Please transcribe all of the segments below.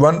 1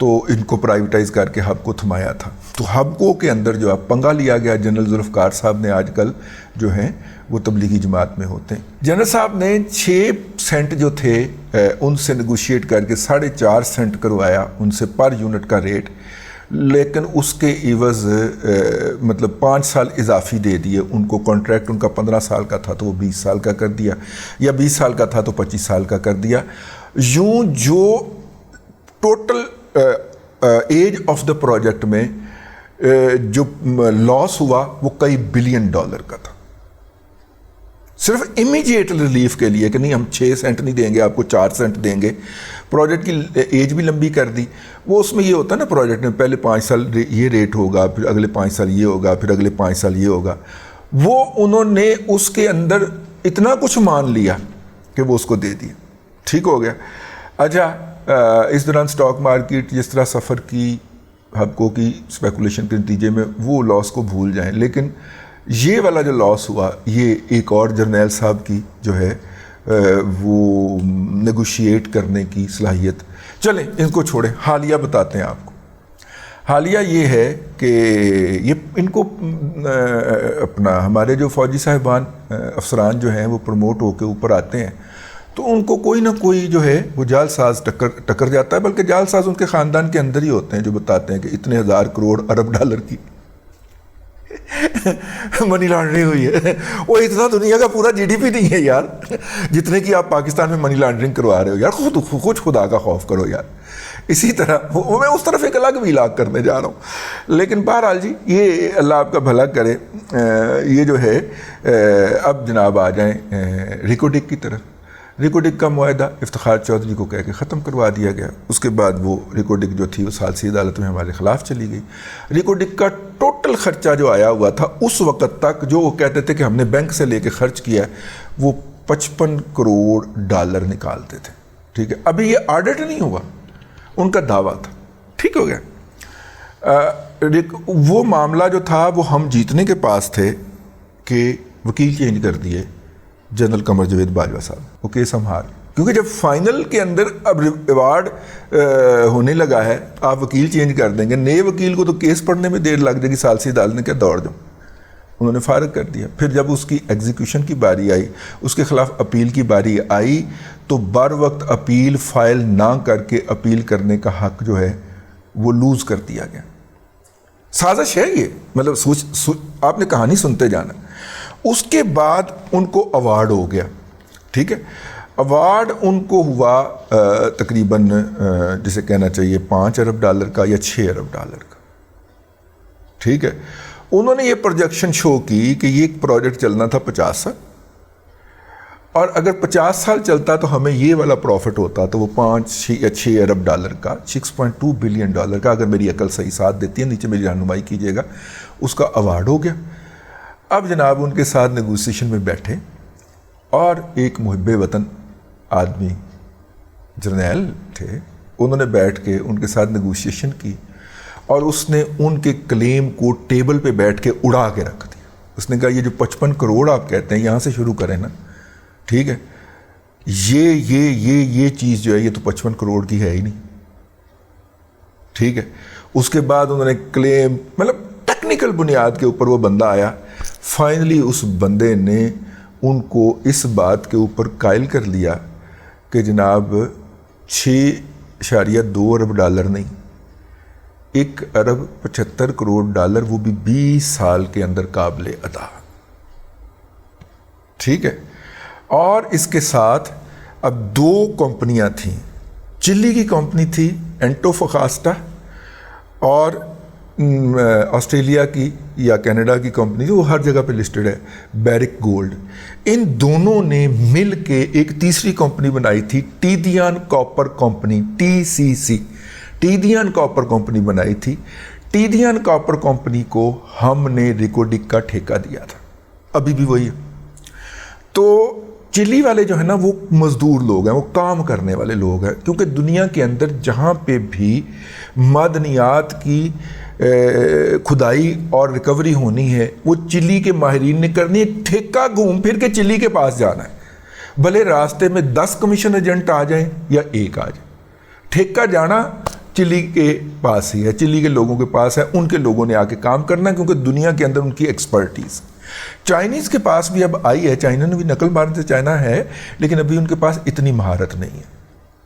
تو ان کو پرائیویٹائز کر کے ہب کو تھمایا تھا. تو ہب کو کے اندر جو پنگا لیا گیا. جنرل ذوالفقار صاحب نے آج کل جو ہیں وہ تبلیغی جماعت میں ہوتے ہیں. جنرل صاحب نے 6 سینٹ جو تھے ان سے نیگوشیٹ کر کے 4.5 سینٹ کروایا ان سے پر یونٹ کا ریٹ, لیکن اس کے عوض مطلب 5 سال اضافی دے دیے ان کو. کانٹریکٹ ان کا 15 سال کا تھا تو وہ 20 سال کا کر دیا, یا 20 سال کا تھا تو 25 سال کا کر دیا. یوں جو total age of the project میں جو لاس ہوا وہ کئی بلین ڈالر کا تھا, صرف امیجیٹ ریلیف کے لیے کہ نہیں ہم 6 سینٹ نہیں دیں گے آپ کو, 4 سینٹ دیں گے. پروجیکٹ کی ایج بھی لمبی کر دی. وہ اس میں یہ ہوتا ہے نا پروجیکٹ میں پہلے 5 سال یہ ریٹ ہوگا, پھر اگلے 5 سال یہ ہوگا, پھر اگلے 5 سال یہ ہوگا. وہ انہوں نے اس کے اندر اتنا کچھ مان لیا کہ وہ اس کو دے دیا. ٹھیک ہو گیا. اچھا اس دوران سٹاک مارکیٹ جس طرح سفر کی ہبکو کی اسپیکولیشن کے نتیجے میں وہ لاس کو بھول جائیں, لیکن یہ والا جو لاس ہوا یہ ایک اور جرنیل صاحب کی جو ہے وہ نیگوشیٹ کرنے کی صلاحیت. چلیں ان کو چھوڑیں, حالیہ بتاتے ہیں آپ کو. حالیہ یہ ہے کہ یہ ان کو اپنا ہمارے جو فوجی صاحبان افسران جو ہیں وہ پروموٹ ہو کے اوپر آتے ہیں تو ان کو کوئی نہ کوئی جو ہے وہ جعل ساز ٹکر جاتا ہے, بلکہ جعل ساز ان کے خاندان کے اندر ہی ہوتے ہیں جو بتاتے ہیں کہ اتنے 1000 کروڑ ارب ڈالر کی منی لانڈرنگ ہوئی ہے. وہ اتنا دنیا کا پورا جی ڈی پی نہیں ہے یار جتنے کی آپ پاکستان میں منی لانڈرنگ کروا رہے ہو. یار خود خدا کا خوف کرو یار. اسی طرح میں اس طرف ایک الگ ویلاگ کرنے جا رہا ہوں, لیکن بہرحال جی یہ اللہ آپ کا بھلا کرے. یہ جو ہے اب جناب آ جائیں ریکوڈک کی طرف. ریکوڈک کا معاہدہ افتخار چودھری کو کہہ کے ختم کروا دیا گیا. اس کے بعد وہ ریکوڈک جو تھی وہ ثالثی عدالت میں ہمارے خلاف چلی گئی. ریکوڈک کا ٹوٹل خرچہ جو آیا ہوا تھا اس وقت تک جو وہ کہتے تھے کہ ہم نے بینک سے لے کے خرچ کیا وہ 55 کروڑ ڈالر نکالتے تھے. ٹھیک ہے, ابھی یہ آڈٹ نہیں ہوا, ان کا دعویٰ تھا. ٹھیک ہو گیا. وہ معاملہ جو تھا وہ ہم جیتنے کے پاس تھے کہ وکیل چینج کر دیے جنرل قمر جاوید باجوہ صاحب. وہ کیس ہم ہار, کیونکہ جب فائنل کے اندر اب ایوارڈ ہونے لگا ہے آپ وکیل چینج کر دیں گے, نئے وکیل کو تو کیس پڑھنے میں دیر لگ جائے گی, ثالثی عدالت نے کیا دوڑ جاؤ. انہوں نے فارغ کر دیا. پھر جب اس کی ایگزیکیوشن کی باری آئی, اس کے خلاف اپیل کی باری آئی تو بر وقت اپیل فائل نہ کر کے اپیل کرنے کا حق جو ہے وہ لوز کر دیا گیا. سازش ہے یہ, مطلب آپ نے کہانی سنتے جانا. اس کے بعد ان کو ایوارڈ ہو گیا. ٹھیک ہے, ایوارڈ ان کو ہوا تقریباً جسے کہنا چاہیے 5 ارب ڈالر کا یا 6 ارب ڈالر کا. ٹھیک ہے, انہوں نے یہ پروجیکشن شو کی کہ یہ ایک پروجیکٹ چلنا تھا 50 سال, اور اگر 50 سال چلتا تو ہمیں یہ والا پروفٹ ہوتا تو وہ 5 یا 6 ارب ڈالر کا, 6.2 بلین ڈالر کا, اگر میری عقل صحیح ساتھ دیتی ہے, نیچے میری رہنمائی کیجیے گا, اس کا ایوارڈ ہو گیا. اب جناب ان کے ساتھ نیگوسیشن میں بیٹھے اور ایک محب وطن آدمی جرنیل تھے, انہوں نے بیٹھ کے ان کے ساتھ نیگوسیشن کی اور اس نے ان کے کلیم کو ٹیبل پہ بیٹھ کے اڑا کے رکھ دیا. اس نے کہا یہ جو 55 کروڑ آپ کہتے ہیں یہاں سے شروع کریں نا, ٹھیک ہے, یہ چیز جو ہے یہ تو 55 کروڑ کی ہے ہی نہیں. ٹھیک ہے, اس کے بعد انہوں نے کلیم مطلب ٹیکنیکل بنیاد کے اوپر وہ بندہ آیا. فائنلی اس بندے نے ان کو اس بات کے اوپر قائل کر لیا کہ جناب 6.2 ارب ڈالر نہیں, 1 ارب 75 کروڑ ڈالر, وہ بھی 20 سال کے اندر قابل ادا. ٹھیک ہے, اور اس کے ساتھ اب 2 کمپنیاں تھیں. چلی کی کمپنی تھی اینٹوفاکاسٹا, اور آسٹریلیا کی یا کینیڈا کی کمپنی جو ہر جگہ پہ لسٹڈ ہے, بیرک گولڈ. ان دونوں نے مل کے ایک تیسری کمپنی بنائی تھی, ٹیدیان کاپر کمپنی, TCC, ٹیدیان کاپر کمپنی بنائی تھی. ٹیدیان کاپر کمپنی کو ہم نے ریکوڈک کا ٹھیکہ دیا تھا, ابھی بھی وہی ہے. تو چلی والے جو ہے نا وہ مزدور لوگ ہیں, وہ کام کرنے والے لوگ ہیں, کیونکہ دنیا کے اندر جہاں پہ بھی معدنیات کی کھدائی اور ریکوری ہونی ہے وہ چلی کے ماہرین نے کرنی ہے. ٹھیکہ گھوم پھر کے چلی کے پاس جانا ہے, بھلے راستے میں 10 کمیشن ایجنٹ آ جائیں یا 1 آ جائے. ٹھیکہ جانا چلی کے پاس ہی ہے، چلی کے لوگوں کے پاس ہے، ان کے لوگوں نے آ کے کام کرنا کیونکہ دنیا کے اندر ان کی ایکسپرٹیز۔ چائنیز کے پاس بھی اب آئی ہے، چائنا نے بھی نقل مارنے سے چائنا ہے، لیکن ابھی ان کے پاس اتنی مہارت نہیں ہے،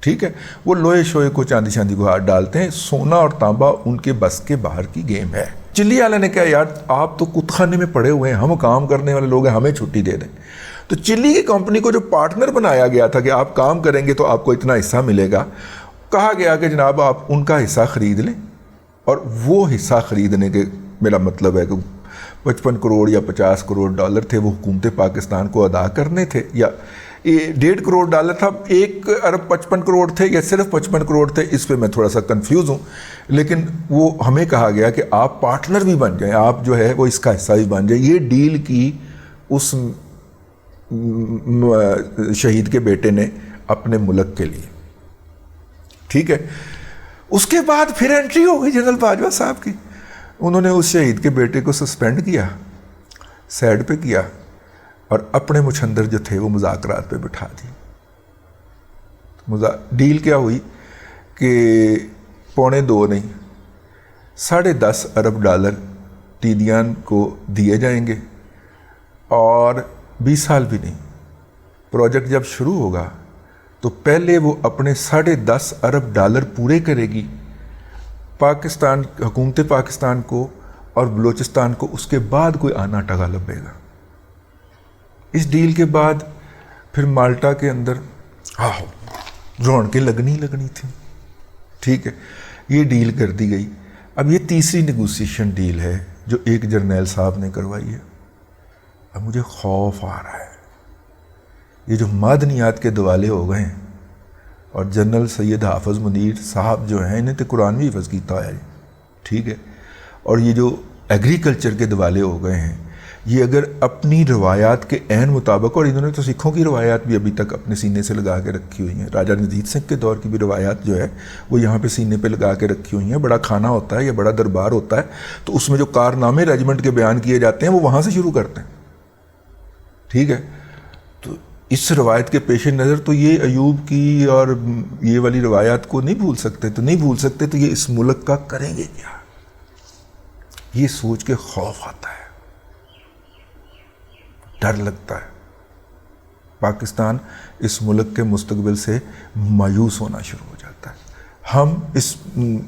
ٹھیک ہے؟ وہ لوہے شوہے کو چاندی شاندی کو ہاتھ ڈالتے ہیں، سونا اور تانبا ان کے بس کے باہر کی گیم ہے۔ چلی والے نے کہا یار آپ تو کت خانے میں پڑے ہوئے ہیں، ہم کام کرنے والے لوگ ہیں، ہمیں چھٹی دے دیں۔ تو چلی کی کمپنی کو جو پارٹنر بنایا گیا تھا کہ آپ کام کریں گے تو آپ کو اتنا حصہ ملے گا، کہا گیا کہ جناب آپ ان کا حصہ خرید لیں، اور وہ حصہ خریدنے کے میرا مطلب ہے کہ 55 کروڑ یا 50 کروڑ ڈالر تھے، وہ حکومت پاکستان کو ادا کرنے تھے، یا 1.5 کروڑ ڈالر تھا، 1 ارب 55 کروڑ تھے یا صرف 55 کروڑ تھے، اس پہ میں تھوڑا سا کنفیوز ہوں، لیکن وہ ہمیں کہا گیا کہ آپ پارٹنر بھی بن جائیں، آپ جو ہے وہ اس کا حصہ بھی بن جائیں۔ یہ ڈیل کی اس شہید کے بیٹے نے اپنے ملک کے لیے، ٹھیک ہے؟ اس کے بعد پھر انٹری ہو گئی جنرل باجوہ صاحب کی، انہوں نے اس شہید کے بیٹے کو سسپینڈ کیا، سیڈ پہ کیا، اور اپنے مچھندر جو تھے وہ مذاکرات پہ بٹھا دی۔ ڈیل کیا ہوئی کہ 2.25 نہیں 10.5 ارب ڈالر ٹیڈیان کو دیے جائیں گے، اور 20 سال بھی نہیں، پروجیکٹ جب شروع ہوگا تو پہلے وہ اپنے 10.5 ارب ڈالر پورے کرے گی، پاکستان حکومت پاکستان کو اور بلوچستان کو اس کے بعد کوئی آنا ٹگا لبے گا۔ اس ڈیل کے بعد پھر مالٹا کے اندر رونقیں لگنی تھیں، ٹھیک ہے؟ یہ ڈیل کر دی گئی۔ اب یہ تیسری نیگوسیشن ڈیل ہے جو ایک جرنیل صاحب نے کروائی ہے۔ اب مجھے خوف آ رہا ہے، یہ جو معدنیات کے دوالے ہو گئے ہیں، اور جنرل سید حافظ منیر صاحب جو ہیں انہیں تو قرآن بھی حفظ کیتا ہے، ٹھیک ہے؟ اور یہ جو ایگریکلچر کے دوالے ہو گئے ہیں، یہ اگر اپنی روایات کے عین مطابق، اور انہوں نے تو سکھوں کی روایات بھی ابھی تک اپنے سینے سے لگا کے رکھی ہوئی ہیں، راجہ رنجیت سنگھ کے دور کی بھی روایات جو ہے وہ یہاں پہ سینے پہ لگا کے رکھی ہوئی ہیں۔ بڑا کھانا ہوتا ہے یا بڑا دربار ہوتا ہے تو اس میں جو کارنامے ریجمنٹ کے بیان کیے جاتے ہیں وہ وہاں سے شروع کرتے ہیں، ٹھیک ہے؟ تو اس روایت کے پیش نظر تو یہ ایوب کی اور یہ والی روایات کو نہیں بھول سکتے، تو یہ اس ملک کا کریں گے کیا؟ یہ سوچ کے خوف آتا ہے، ڈر لگتا ہے۔ پاکستان اس ملک کے مستقبل سے مایوس ہونا شروع ہو جاتا ہے۔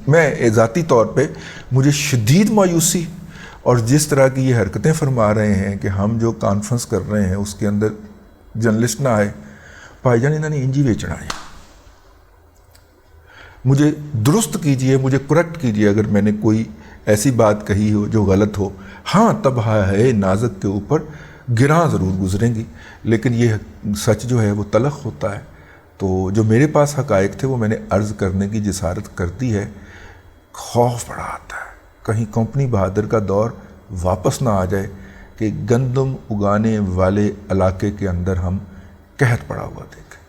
میں ذاتی طور پہ مجھے شدید مایوسی، اور جس طرح کی یہ حرکتیں فرما رہے ہیں کہ ہم جو کانفرنس کر رہے ہیں اس کے اندر جرنلسٹ نہ آئے، بھائی جان انہوں نے انجی بیچنا ہے۔ مجھے درست کیجئے، مجھے کریکٹ کیجئے اگر میں نے کوئی ایسی بات کہی ہو جو غلط ہو۔ ہاں تب ہے نازک کے اوپر گراں ضرور گزریں گی، لیکن یہ سچ جو ہے وہ تلخ ہوتا ہے۔ تو جو میرے پاس حقائق تھے وہ میں نے عرض کرنے کی جسارت کر دی ہے۔ خوف بڑا آتا ہے کہیں کمپنی بہادر کا دور واپس نہ آ جائے کہ گندم اگانے والے علاقے کے اندر ہم قحط پڑا ہوا دیکھیں۔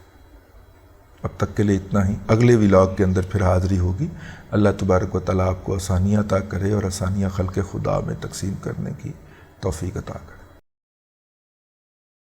اب تک کے لیے اتنا ہی، اگلے ولاگ کے اندر پھر حاضری ہوگی۔ اللہ تبارک و تعالیٰ آپ کو آسانیاں عطا کرے اور آسانیاں خلق خدا میں تقسیم کرنے کی توفیق عطا کرے۔